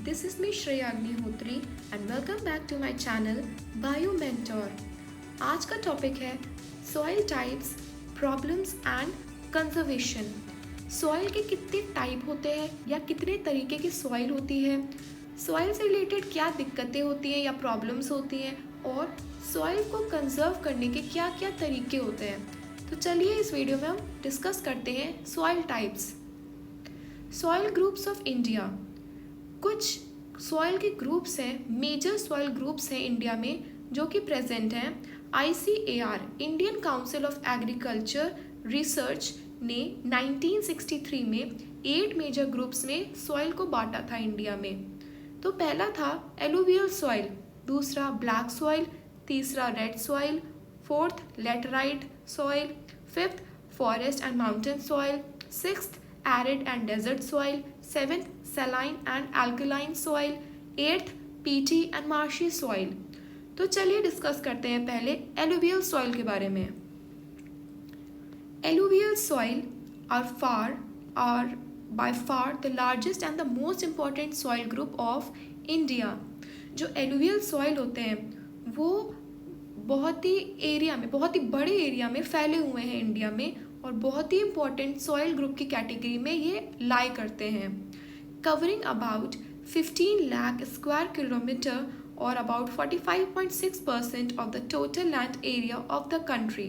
this is me Shreya Agnihotri and welcome back to my channel Bio Mentor. आज का topic है soil types, problems and conservation. Soil के कितने type होते हैं या कितने तरीके की सॉइल होती है, सॉइल से रिलेटेड क्या दिक्कतें होती हैं या प्रॉब्लम्स होती हैं और सॉइल को कंजर्व करने के क्या क्या तरीके होते हैं. तो चलिए इस वीडियो में हम डिस्कस करते हैं soil types. Soil groups of India. कुछ सॉइल के ग्रुप्स हैं, मेजर सॉइल ग्रुप्स हैं इंडिया में जो कि प्रेजेंट हैं. ICAR Indian council of agriculture research ने 1963 में 8 मेजर ग्रुप्स में सॉइल को बांटा था इंडिया में. तो पहला था एलुवियल सॉइल, दूसरा ब्लैक सॉइल, तीसरा red soil, fourth laterite soil, fifth forest and mountain soil, sixth arid and desert soil, seventh saline and alkaline soil, eighth peaty and marshy soil. तो चलिए डिस्कस करते हैं पहले एलुवियल सॉइल के बारे में. Alluvial soil are by far the largest and the most important soil group of India. जो alluvial soil होते हैं वो बहुत ही बड़े एरिया में फैले हुए हैं इंडिया में और बहुत ही इंपॉर्टेंट सॉइल ग्रुप की कैटेगरी में ये लाई करते हैं. Covering about 15 lakh square kilometre और about 45.6% of the total land area of the country.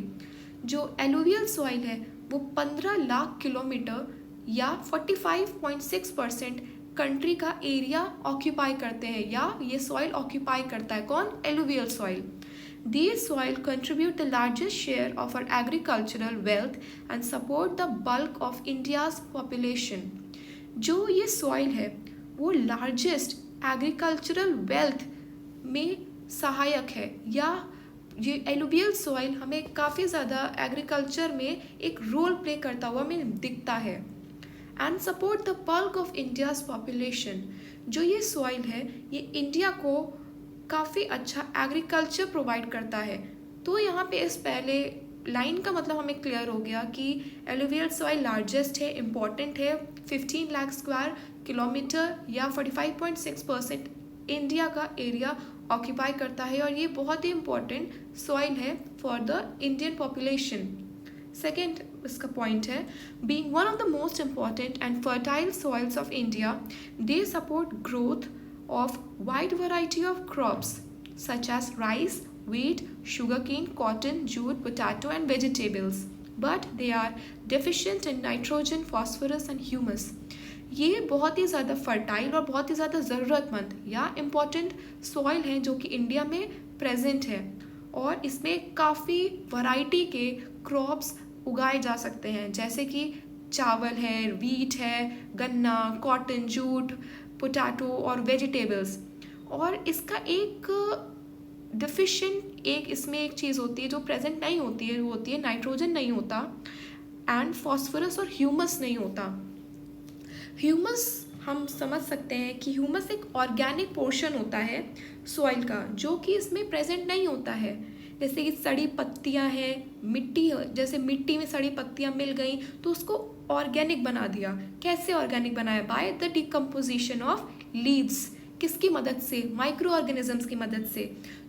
जो एलुवियल सॉइल है वो 15 लाख किलोमीटर या 45.6% कंट्री का एरिया ऑक्यूपाई करते हैं या ये सॉइल ऑक्यूपाई करता है. कौन? Alluvial soil. These soil contribute the largest share of our agricultural wealth and support the bulk of India's population. जो ये soil है वो largest agricultural wealth में सहायक है या ये alluvial soil हमें काफ़ी ज़्यादा agriculture में एक रोल प्ले करता हुआ हमें दिखता है. And support the bulk of India's population. जो ये soil है ये इंडिया को काफ़ी अच्छा एग्रीकल्चर प्रोवाइड करता है. तो यहाँ पे इस पहले लाइन का मतलब हमें क्लियर हो गया कि एलुवियल सॉइल लार्जेस्ट है, इम्पॉर्टेंट है, 15 लाख स्क्वायर किलोमीटर या 45.6% इंडिया का एरिया ऑक्यूपाई करता है और ये बहुत ही इम्पॉर्टेंट सॉइल है for the Indian population. Second इसका पॉइंट है being one of the most important and fertile soils of India, they support growth of wide variety of crops such as rice, wheat, sugarcane, cotton, jute, potato and vegetables, but they are deficient in nitrogen, phosphorus and humus. ये बहुत ही ज़्यादा fertile और बहुत ही ज़्यादा ज़रूरतमंद या important soil है जो कि इंडिया में प्रेजेंट है और इसमें काफ़ी वैरायटी के क्रॉप्स उगाए जा सकते हैं जैसे कि चावल है, वीट है, गन्ना, कॉटन, जूट, पोटैटो और वेजिटेबल्स. और इसका एक डिफिशिएंट इसमें एक चीज़ होती है जो प्रेजेंट नहीं होती है, वो होती है नाइट्रोजन नहीं होता एंड फॉस्फोरस और ह्यूमस नहीं होता. ह्यूमस हम समझ सकते हैं कि ह्यूमस एक ऑर्गेनिक पोर्शन होता है सॉइल का जो कि इसमें प्रेजेंट नहीं होता है. जैसे कि सड़ी पत्तियां हैं, मिट्टी, जैसे मिट्टी में सड़ी पत्तियां मिल गई तो उसको ऑर्गेनिक बना दिया. कैसे ऑर्गेनिक बनाया? By the decomposition of leaves. किसकी मदद से? माइक्रो ऑर्गेनिजम्स की मदद से.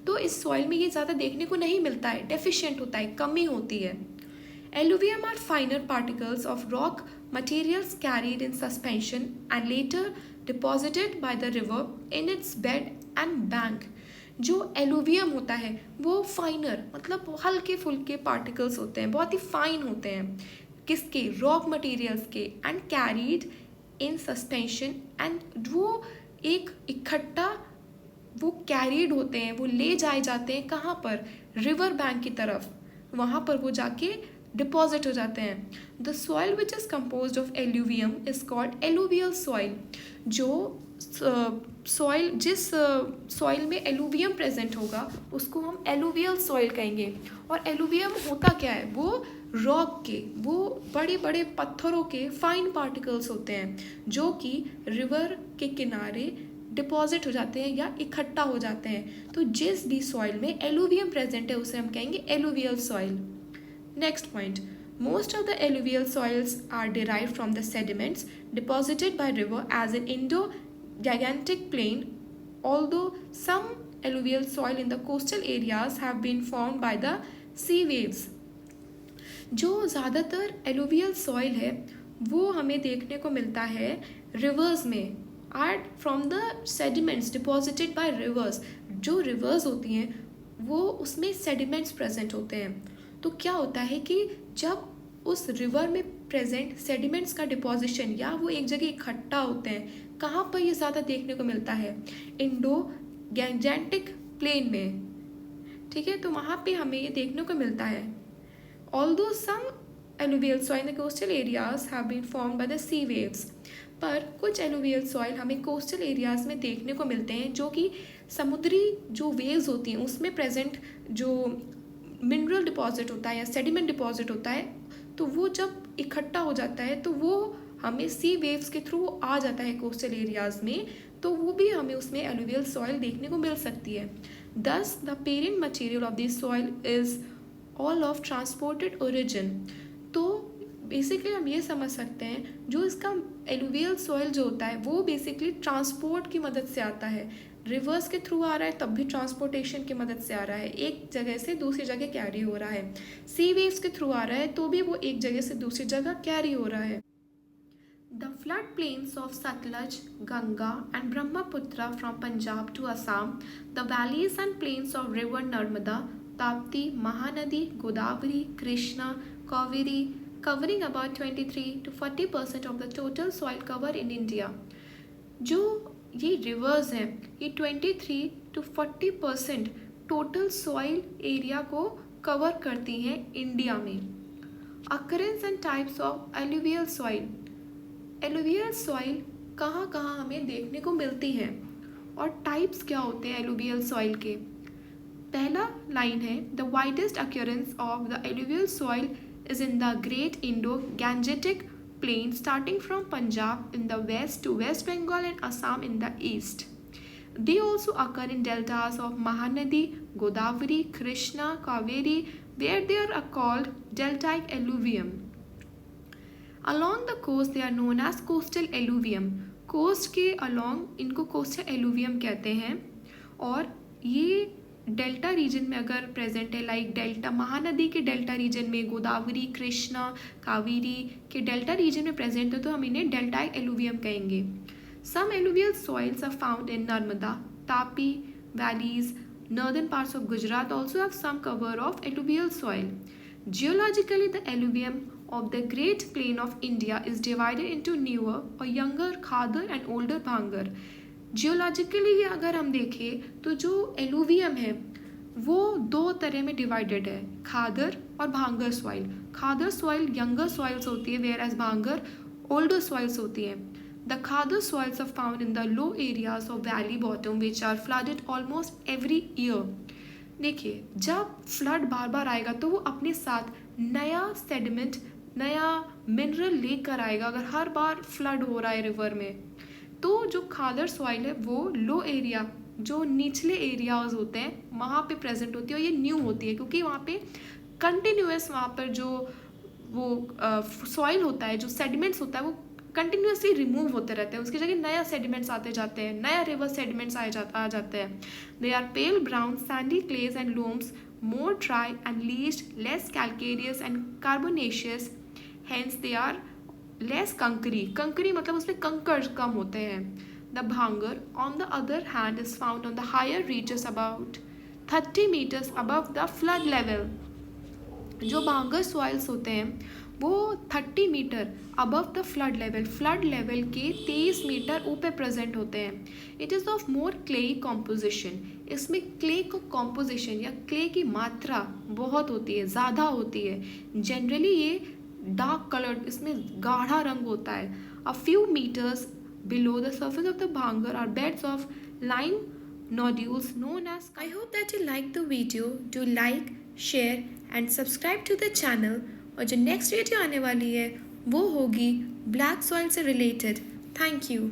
तो इस सॉइल में ये ज़्यादा देखने को नहीं मिलता है, डेफिशिएंट होता है, कमी होती है. Alluvium are finer particles of rock materials carried in suspension and later deposited by the river in its bed and bank. जो एलुवियम होता है वो फाइनर मतलब हल्के फुल्के पार्टिकल्स होते हैं, बहुत ही फाइन होते हैं. किसके? रॉक मटेरियल्स के. And carried in suspension and वो एक इकट्ठा वो कैरीड होते हैं, वो ले जाए जाते हैं कहाँ पर? रिवर बैंक की तरफ. वहाँ पर वो जाके डिपॉजिट हो जाते हैं. The soil which is composed of alluvium is called alluvial soil. जो सॉइल जिस सॉइल में एलुवियम प्रेजेंट होगा उसको हम एलुवियल सॉइल कहेंगे. और एलुवियम होता क्या है? वो रॉक के, वो बड़े बड़े पत्थरों के फाइन पार्टिकल्स होते हैं जो कि रिवर के किनारे डिपॉजिट हो जाते हैं या इकट्ठा हो जाते हैं. तो जिस भी सॉइल में एलुवियम प्रेजेंट है उसे हम कहेंगे alluvial soil. Next point, most of the alluvial soils are derived from the sediments deposited by river as in gigantic plain, although some alluvial soil in the coastal areas have been formed by the sea waves. जो ज़्यादातर alluvial soil है वो हमें देखने को मिलता है rivers में, are from the sediments deposited by rivers. जो रिवर्स होती हैं वो उसमें सेडिमेंट्स प्रेजेंट होते हैं. तो क्या होता है कि जब उस रिवर में प्रेजेंट सेडिमेंट्स का डिपॉजिशन या वो एक जगह इकट्ठा होते हैं, कहाँ पर ये ज़्यादा देखने को मिलता है? इंडो गैंजेटिक प्लेन में. ठीक है, तो वहाँ पे हमें ये देखने को मिलता है. Although some alluvial soil in the coastal areas have been formed by the sea waves, पर कुछ alluvial soil हमें coastal areas में देखने को मिलते हैं जो कि समुद्री जो waves होती हैं उसमें present जो mineral deposit होता है या sediment deposit होता है, तो वो जब इकट्ठा हो जाता है तो वो हमें sea waves के थ्रू आ जाता है coastal areas में, तो वो भी हमें उसमें alluvial soil देखने को मिल सकती है. Thus the parent material of this soil is all of transported origin. तो बेसिकली हम ये समझ सकते हैं जो इसका एलुवियल सॉइल जो होता है वो बेसिकली ट्रांसपोर्ट की मदद से आता है. रिवर्स के थ्रू आ रहा है तब भी ट्रांसपोर्टेशन की मदद से आ रहा है, एक जगह से दूसरी जगह कैरी हो रहा है. सी वेव्स के थ्रू आ रहा है तो भी वो एक जगह से दूसरी जगह कैरी हो रहा है. The flood plains of Satluj, Ganga and Brahmaputra from Punjab to Assam, the valleys and plains of river Narmada, Tapti, Mahanadi, Godavari, Krishna, Kaveri, covering about 23 to 40% of the total soil cover in India. जो ये reverse हैं ये 23 to 40% total soil area को cover करती हैं India में. Occurrence and types of alluvial soil. Alluvial soil कहाँ कहाँ हमें देखने को मिलती हैं और टाइप्स क्या होते हैं एलुवियल सॉइल के. पहला लाइन है the widest occurrence of the alluvial soil is in the great Indo Gangetic plain starting from Punjab in the west to West Bengal and Assam in the east. They also occur in deltas of Mahanadi, Godavari, Krishna, Kaveri, where they are called deltaic alluvium. Along the coast they are known as coastal alluvium. Coast के along इनको coastal alluvium कहते हैं. और ये delta reason में अगर present है like delta Mahanadi के डेल्टा रीजन में, गोदावरी, कृष्णा, कावेरी के डेल्टा रीजन में प्रेजेंट है तो हम इन्हें डेल्टाइक एलुवियम कहेंगे. Some alluvial soils are found in Narmada, Tapi valleys. Northern parts of Gujarat also have some cover of alluvial soil. Geologically, the alluvium of the Great Plain of India is divided into newer or younger Khadar and older Bhangar. Geologically अगर हम देखें तो जो alluvium है वो दो तरह में डिवाइडेड है, खादर और bhangar soil. Khadar soil younger soils होती है whereas bhangar older soils होती हैं. The khadar soils are found in the low areas of valley bottom which are flooded almost every year. देखिए जब फ्लड बार बार आएगा तो वो अपने साथ नया सेडिमेंट, नया मिनरल लेकर आएगा. अगर हर बार फ्लड हो रहा है रिवर में तो जो खादर सॉइल है वो लो एरिया जो निचले एरियाज होते हैं वहाँ पे प्रेजेंट होती है और ये न्यू होती है क्योंकि वहाँ पे कंटिन्यूस वहाँ पर जो वो सॉइल होता है, जो सेडिमेंट्स होता है वो कंटिन्यूसली रिमूव होते रहते हैं. उसकी जगह नया सेडिमेंट्स आते जाते हैं, नया रिवर सेडिमेंट्स आ जाते हैं. They are pale brown sandy clays and loams, more dry and least, less calcareous and carbonaceous. Hence they are less kankary. Kankary मतलब उसमें कंकर्स कम होते हैं. The bhangar on the other hand is found on the higher reaches about 30 meters above the flood level. जो भांगर soils होते हैं वो 30 metre above the flood level के 23 मीटर ऊपर प्रेजेंट होते हैं. It is of more clayey composition. इसमें क्ले को कॉम्पोजिशन या क्ले की मात्रा बहुत होती है, ज़्यादा होती है. जनरली ये डार्क कलर्ड, इसमें गाढ़ा रंग होता है. A few metres below the surface of the bhangar are beds of lime nodules known as. I hope that you like the video. Do like, share and subscribe to the channel. और जो next video आने वाली है वो होगी black soil से related. Thank you.